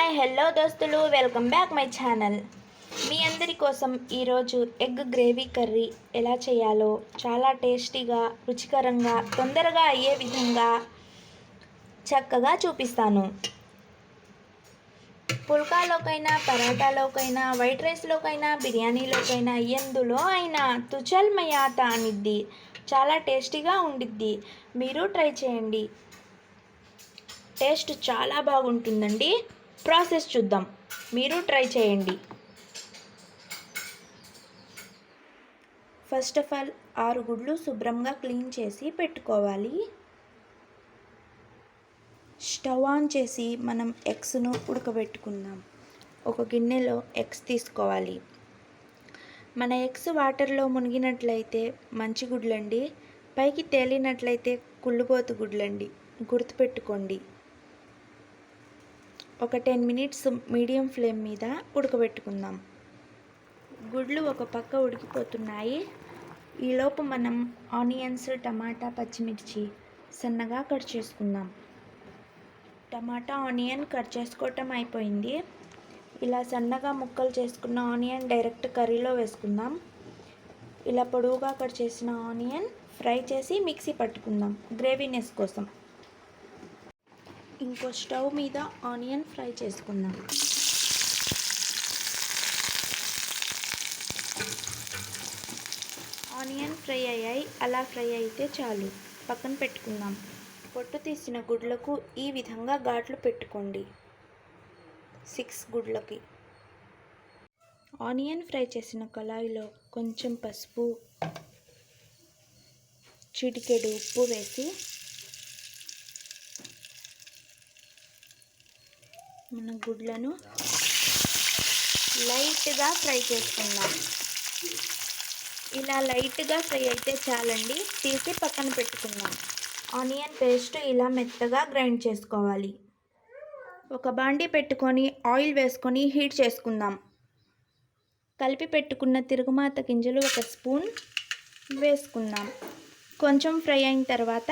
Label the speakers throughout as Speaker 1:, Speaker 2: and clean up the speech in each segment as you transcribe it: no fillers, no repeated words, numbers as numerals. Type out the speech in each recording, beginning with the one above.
Speaker 1: Hi hello దోస్తులు, welcome back my channel. మీ అందరి కోసం ఈరోజు ఎగ్ గ్రేవీ కర్రీ ఎలా చేయాలో చాలా టేస్టీగా, రుచికరంగా, తొందరగా అయ్యే విధంగా చక్కగా చూపిస్తాను. పుల్కాలోకైనా, పరాటాలోకైనా, వైట్ రైస్లోకైనా, బిర్యానీలోకైనా, ఎందులో అయినా తుచల్ మయాత అనిద్ది. చాలా టేస్టీగా ఉండిద్ది. మీరు ట్రై చేయండి, టేస్ట్ చాలా బాగుంటుందండి. ప్రాసెస్ చూద్దాం, మీరు ట్రై చేయండి. ఫస్ట్ ఆఫ్ ఆల్ 6 గుడ్లు శుభ్రంగా క్లీన్ చేసి పెట్టుకోవాలి. స్టవ్ ఆన్ చేసి మనం ఎగ్స్ను ఉడకబెట్టుకుందాం. ఒక గిన్నెలో ఎగ్స్ తీసుకోవాలి. మన ఎగ్స్ వాటర్లో మునిగినట్లయితే మంచి గుడ్లండి, పైకి తేలినట్లయితే కుళ్ళుబోతు గుడ్లండి, గుర్తుపెట్టుకోండి. ఒక 10 మినిట్స్ మీడియం ఫ్లేమ్ మీద ఉడకబెట్టుకుందాం. గుడ్లు ఒక పక్క ఉడికిపోతున్నాయి. ఈలోపు మనం ఆనియన్స్, టమాటా, పచ్చిమిర్చి సన్నగా కట్ చేసుకుందాం. టమాటా, ఆనియన్ కట్ చేసుకోవటం అయిపోయింది. ఇలా సన్నగా ముక్కలు చేసుకున్న ఆనియన్ డైరెక్ట్ కర్రీలో వేసుకుందాం. ఇలా పొడవుగా కట్ చేసిన ఆనియన్ ఫ్రై చేసి మిక్సీ పట్టుకుందాం గ్రేవీనెస్ కోసం. ఇంకో స్టవ్ మీద ఆనియన్ ఫ్రై చేసుకుందాం. ఆనియన్ ఫ్రై అయ్యాయి, అలా ఫ్రై అయితే చాలు, పక్కన పెట్టుకుందాం. పొట్టు తీసిన గుడ్లకు ఈ విధంగా ఘాట్లు పెట్టుకోండి. 6 గుడ్లకి. ఆనియన్ ఫ్రై చేసిన కళాయిలో కొంచెం పసుపు, చిటికెడు ఉప్పు వేసి మన గుడ్లను లైట్గా ఫ్రై చేసుకుందాం. ఇలా లైట్గా ఫ్రై అయితే చాలండి, తీసి పక్కన పెట్టుకుందాం. ఆనియన్ పేస్ట్ ఇలా మెత్తగా గ్రైండ్ చేసుకోవాలి. ఒక బాండీ పెట్టుకొని ఆయిల్ వేసుకొని హీట్ చేసుకుందాం. కలిపి పెట్టుకున్న తిరుగుమాత గింజలు 1 స్పూన్ వేసుకుందాం. కొంచెం ఫ్రై అయిన తర్వాత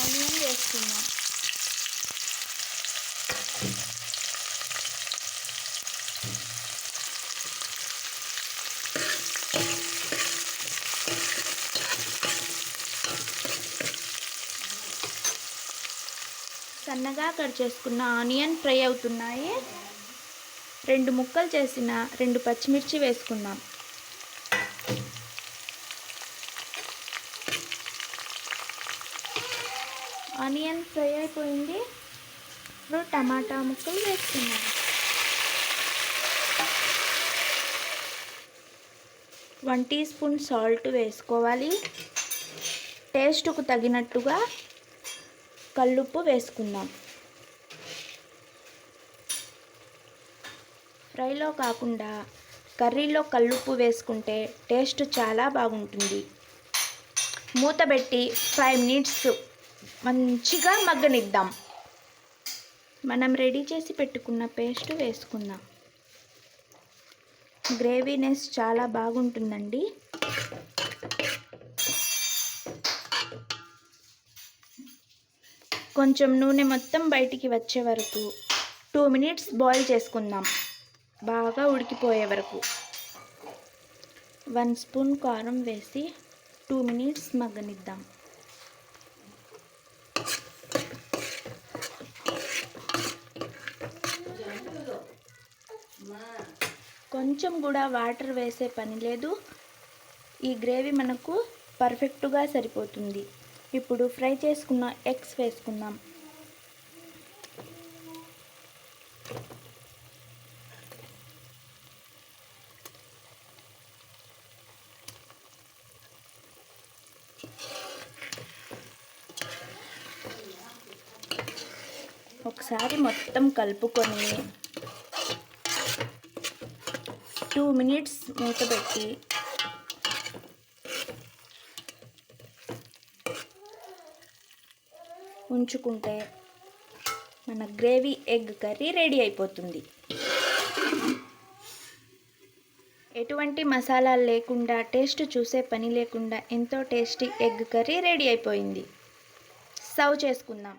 Speaker 1: ఆనియన్ వేసుకుందాం. సన్నగా కట్ చేసుకున్న ఆనియన్ ఫ్రై అవుతున్నాయి. 2 ముక్కలు చేసిన 2 పచ్చిమిర్చి వేసుకుందాం. ఆనియన్ ఫ్రై అయిపోయింది. ఇప్పుడు టమాటా ముక్కలు వేసుకుందాం. 1 టీ స్పూన్ సాల్ట్ వేసుకోవాలి. టేస్ట్కు తగినట్టుగా కల్లుప్పు వేసుకుందాం. ఫ్రైలో కాకుండా కర్రీలో కల్లుప్పు వేసుకుంటే టేస్ట్ చాలా బాగుంటుంది. మూత పెట్టి 5 మినిట్స్ మంచిగా మగ్గనిద్దాం. మనం రెడీ చేసి పెట్టుకున్న పేస్ట్ వేసుకుందాం. గ్రేవీనెస్ చాలా బాగుంటుందండి. కొంచెం నూనె మొత్తం బయటికి వచ్చే వరకు 2 మినిట్స్ బాయిల్ చేసుకుందాం, బాగా ఉడికిపోయే వరకు. 1 స్పూన్ కారం వేసి 2 మినిట్స్ మగ్గనిద్దాం. కొంచెం కూడా వాటర్ వేసే పని లేదు. ఈ గ్రేవీ మనకు పర్ఫెక్ట్గా సరిపోతుంది. ఇప్పుడు ఫ్రై చేసుకున్న ఎగ్స్ వేసుకుందాం. ఒకసారి మొత్తం కలుపుకొని 2 మినిట్స్ మూత పెట్టి ఉంచుకుంటే మన గ్రేవీ ఎగ్ కర్రీ రెడీ అయిపోతుంది. ఎటువంటి మసాలాలు లేకుండా, టేస్ట్ చూసే పని లేకుండా ఎంతో టేస్టీ ఎగ్ కర్రీ రెడీ అయిపోయింది. సర్వ్ చేసుకుందాం.